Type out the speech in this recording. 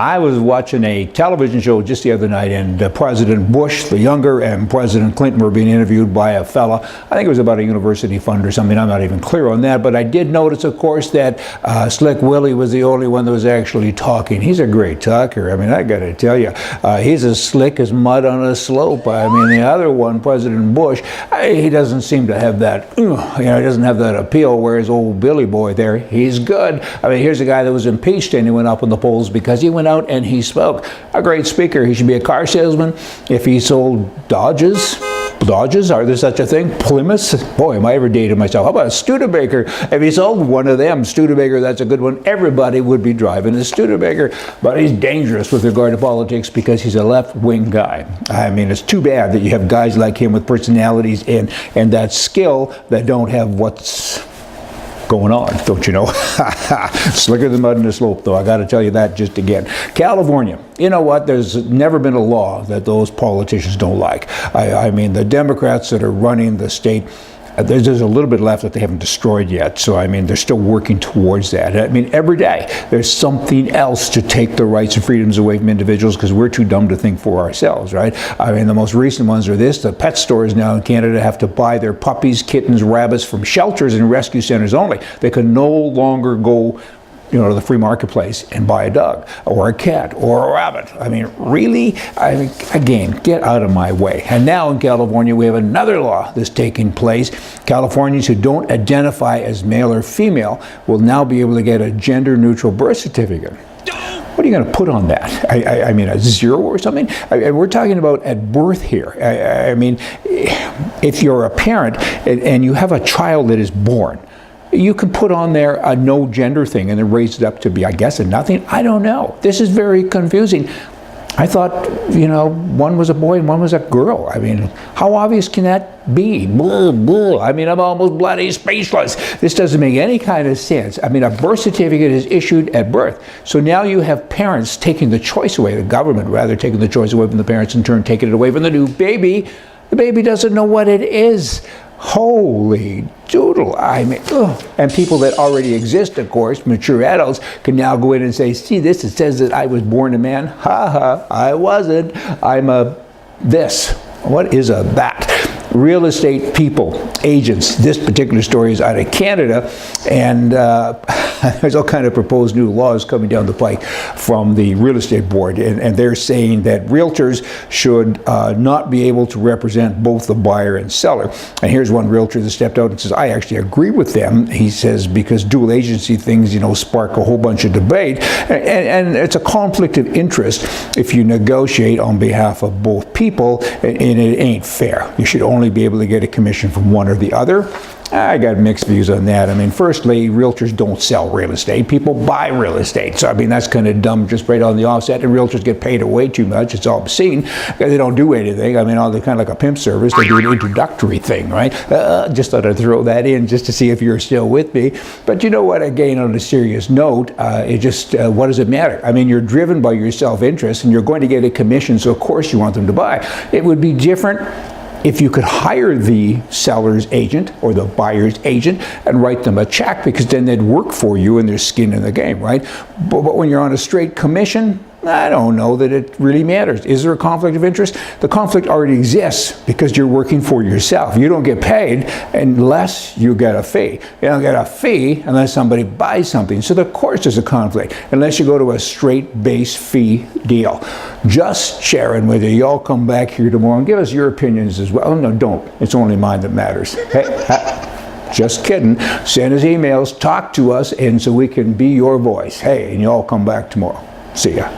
I was watching a television show just the other night, and President Bush, the younger, and President Clinton were being interviewed by a fella. I think it was about a university fund or something. I'm not even clear on that, but I did notice, of course, that Slick Willie was the only one that was actually talking. He's a great talker. I mean, I got to tell you, he's as slick as mud on a slope. I mean, the other one, President Bush, he doesn't seem to have that, he doesn't have that appeal, whereas old Billy Boy there, he's good. I mean, here's a guy that was impeached and he went up in the polls because he went out and he spoke. A great speaker. He should be a car salesman. If he sold Dodges, are there such a thing? Plymouths? Boy, am I ever dated myself. How about a Studebaker? If he sold one of them, Studebaker, that's a good one. Everybody would be driving a Studebaker. But he's dangerous with regard to politics because he's a left-wing guy. I mean, it's too bad that you have guys like him with personalities and that skill that don't have what's going on, don't you know? Slicker than mud in the slope, though. I got to tell you that just again. California, you know what? There's never been a law that those politicians don't like. I mean, the Democrats that are running the state, there's a little bit left that they haven't destroyed yet. So, I mean, they're still working towards that. I mean, every day there's something else to take the rights and freedoms away from individuals because we're too dumb to think for ourselves, right? I mean, the most recent ones are this. The pet stores now in Canada have to buy their puppies, kittens, rabbits from shelters and rescue centers only. They can no longer go to the free marketplace and buy a dog or a cat or a rabbit. I mean, really? I mean, again, get out of my way. And now in California, we have another law that's taking place. Californians who don't identify as male or female will now be able to get a gender-neutral birth certificate. What are you going to put on that? I mean, a 0 or something? We're talking about at birth here. I mean, if you're a parent and you have a child that is born, you can put on there a no gender thing and then raise it up to be, I guess, a nothing. I don't know. This is very confusing. I thought, one was a boy and one was a girl. I mean, how obvious can that be? Blah, blah. I mean, I'm almost bloody speechless. This doesn't make any kind of sense. I mean, a birth certificate is issued at birth. So now you have parents taking the choice away, the government rather taking the choice away from the parents, in turn taking it away from the new baby. The baby doesn't know what it is. Holy doodle. I mean, ugh. And people that already exist, of course, mature adults, can now go in and say, see this, it says that I was born a man. Ha ha, I wasn't. I'm a this. What is a that? Real estate people, agents. This particular story is out of Canada, and there's all kind of proposed new laws coming down the pike from the real estate board, and they're saying that realtors should not be able to represent both the buyer and seller. And here's one realtor that stepped out and says, I actually agree with them. He says, because dual agency things, spark a whole bunch of debate, and it's a conflict of interest if you negotiate on behalf of both people, and it ain't fair. You should only be able to get a commission from one or the other. I got mixed views on that. I mean, firstly, realtors don't sell real estate. People buy real estate. So, I mean, that's kind of dumb just right on the offset. And realtors get paid way too much. It's all obscene. They don't do anything. I mean, they're kind of like a pimp service. They do an introductory thing, right? Just thought I'd throw that in just to see if you're still with me. But you know what? Again, on a serious note, what does it matter? I mean, you're driven by your self-interest and you're going to get a commission, so of course you want them to buy. It would be different if you could hire the seller's agent or the buyer's agent and write them a check, because then they'd work for you and there's skin in the game, right? But when you're on a straight commission, I don't know that it really matters. Is there a conflict of interest? The conflict already exists because you're working for yourself. You don't get paid unless you get a fee. You don't get a fee unless somebody buys something. So of course there's a conflict, unless you go to a straight base fee deal. Just sharing with you. Y'all come back here tomorrow and give us your opinions as well. Oh, no, don't. It's only mine that matters. Hey, just kidding. Send us emails, talk to us, and so we can be your voice. Hey, and y'all come back tomorrow. See ya.